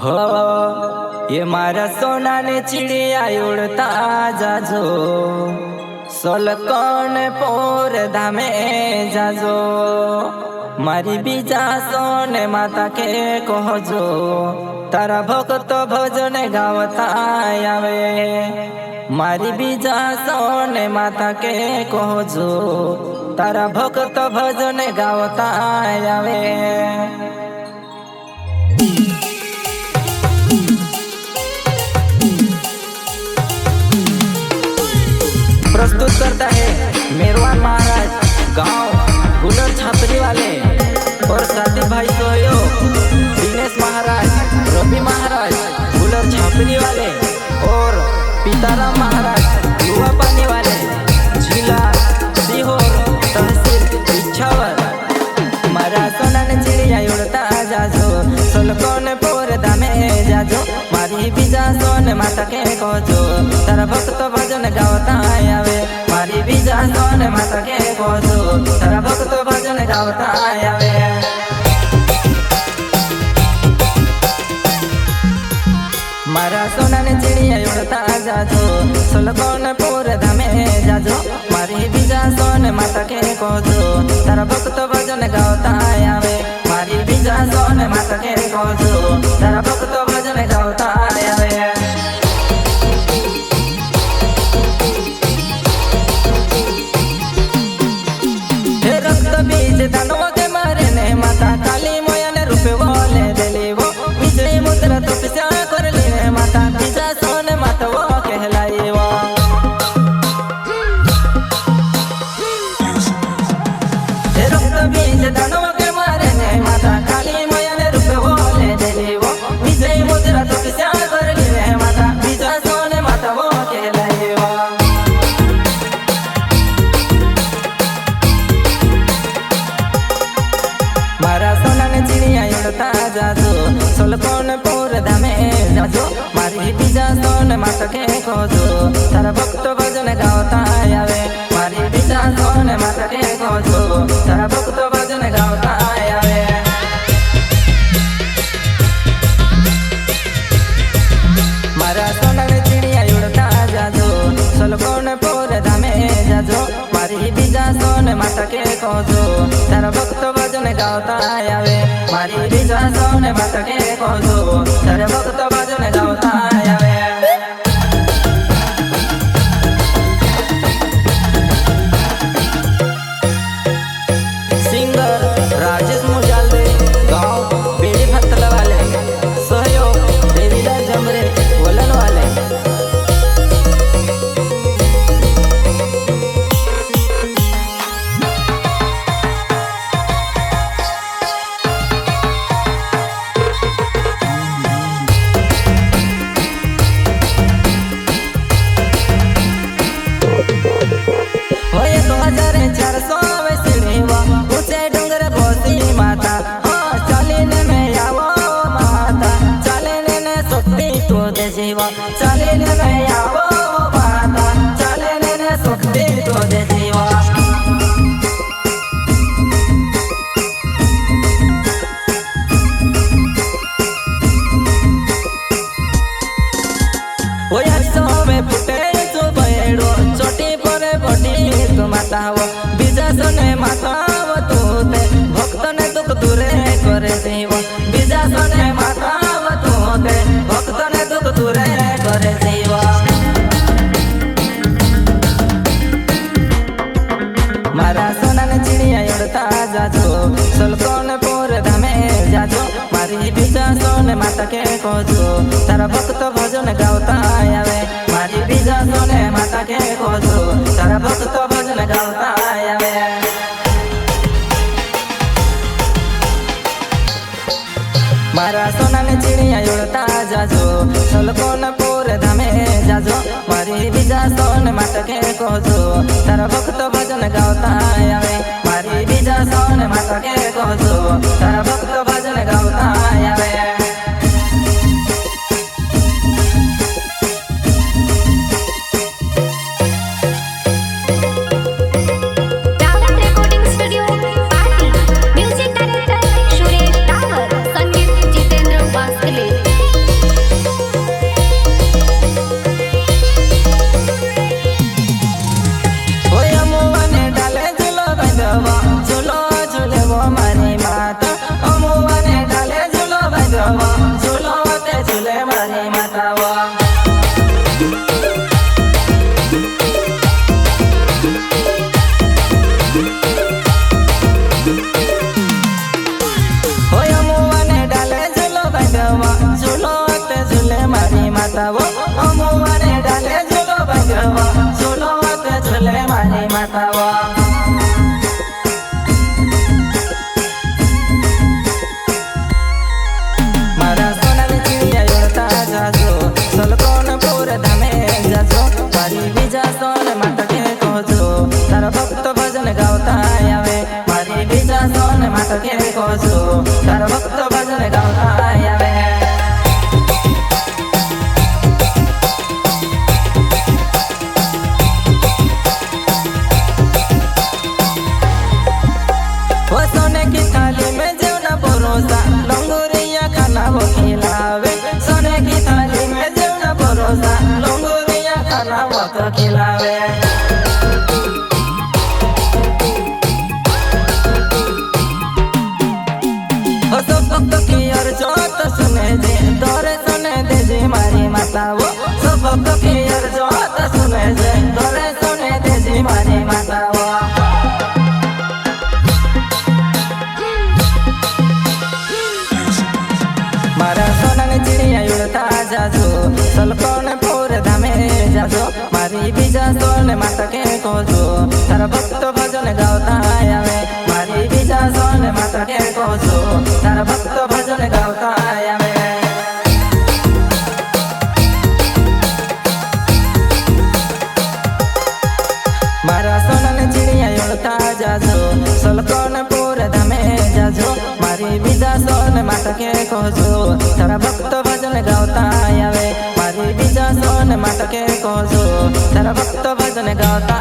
हो ये मारा सोना ने चिड़िया उड़ता जाजो सोल कौन पोर धामे जाजो मारी बीजा सोने माता के कहजो तारा भक्त भजन गावता आवे मारी बीजा सोने माता के कहजो तारा भक्त भजन गावता आवे। प्रस्तुत करता है मेरवान महाराज गांव गुलर छापरी वाले और साथी भाई सहयोग दिनेश महाराज रवि महाराज गुलर छापरी वाले और पिताराम महाराज युवा पानी वाले जिला सीहोर तहसील इच्छावर। मारा सोना ने चिड़िया उड़ता जाजो सोलकोने पोर दामे जाजो मारी बीजा सोने माता के कहजो तारा भक्त भजन गावता आवे मारी बीजा सोने माता के कहजो तारा भक्त भजन गावता आवे। मारा सोना ने चिड़िया उड़ता जाजो सोलकोने पोर धामे जाजो मारी बीजा सोने माता के कहजो तारा भक्त भजन गावता आवे मारी बीजा सोने माता के कहजो तारा भक्त भजन गावता आवे। हे रक्त बीज दानव के मारे ने माता काली मोया ने रूपे बोले देली वो विजय मुद्रा तो पिसा कर ली ने माता बीजा सोने माता वो कहलाई वो। हे रक्त बीज दानव के मारे ने माता काली मोया ने रूपे बोले देली वो विजय मुद्रा तो पिसा कर ली ने माता बीजा सोने माता वो कहलाई वो। मारा सोना ने चिड़िया उड़ता जाजो सोलकोने पोर धामे जाजो मारी बीजा सोने माता के कहजो तारा भक्त भजन गावता आवे मारी बीजा सोने माता के कहजो तारा भक्त भजन गावता आवे। मारा सोना ने चिड़िया उड़ता जाजो सोलकोने पोर धामे जाजो मारी बीजा सोने माता के कहजो तारा भक्त भजन गावता आवे मारी बीजा सोने माता के कहजो तारा भक्त भजन गावता आवे। सिंगर राजेश मुजालदे गांव बेड़ी फतल वाले सहयोग देवीदास जमरे वलन वाले। होए 2400 वैसड़ीवा ऊंचे डूंगर बोसी माता हो चालीने में आवो माता चालीने ने शक्ति तो दे जीवा चालीने में आवो माता चालीने ने शक्ति तो दे जीवा। ओए 100 में फुटे तो बेड़ो छोटी परे बड़ी तो माता हो बीजा सोने माता हो तू ते भक्त ने दुख दूरे करे जीवा बीजा सोने माता हो तू ते भक्त ने दुख दूरे करे जीवा। मारा सोना ने चिड़िया उड़ता जाजो सोलकोने पोर धामे जाजो मारी बीजा सोने माता के कहजो तारा भक्त भजन गावता आवे मारी बीजा सोने माता के कहजो तारा भक्त भजन गावता आवे। मारा सोना ने चिड़िया उड़ता जाजो सोलकोने पोर धामे जाजो मारी बीजा सोने माता के कहजो तारा भक्त भजन गावता आवे मारी बीजा सोने माता के कहजो तारा भक्त भजन गावता आवे। Talent Recording Studio, Party, Music Director Suresh Tawar, Sangeet Jitendra Vaskale. भागवा झूलो ते झूले मारी मातावा मातावो अमुवाने डाले झूलो भगवा झूलो ते झूले मारी मातावा मारा सोनाली चिड़िया उड़ता जाजो सोलकोनपुर धामे जाजो मारी बीजा सोन माता के कहजो तारा भक्त भजन गावता आवे मारी बीजा सोन माता के कहजो तारा भक्त भजन गावता आवे सोने की थाली में जेवना परोसा लंगूरिया खाना वो खिलावे सोने की थाली में जेवना परोसा लंगूरिया खाना वो तो खिलावे हो सब भक्त की अर्जो तो सुने जे तोरे सुने दे जे मारी माता वो सब भक्त की अर्जो तो सुने जे तोरे सुने दे जे मारी माता वो मारा सोनाली चिड़िया उड़ता जाजो सोलकोनपुर धामे जाजो मारी बीजा सोन माता के कहजो तारा भक्त भजन गावता आवे मारी बीजा सोन माता के कहजो तारा भक्त भजन गावता आवे मारा सोनाली चिड़िया उड़ता जाजो सोलकोनपुर धामे जाजो मारी बीजा सोन माता के कहजो तारा भक्त भजन गावता आवे मारी बीजा सोन माता के कहजो तारा भक्त भजन गावता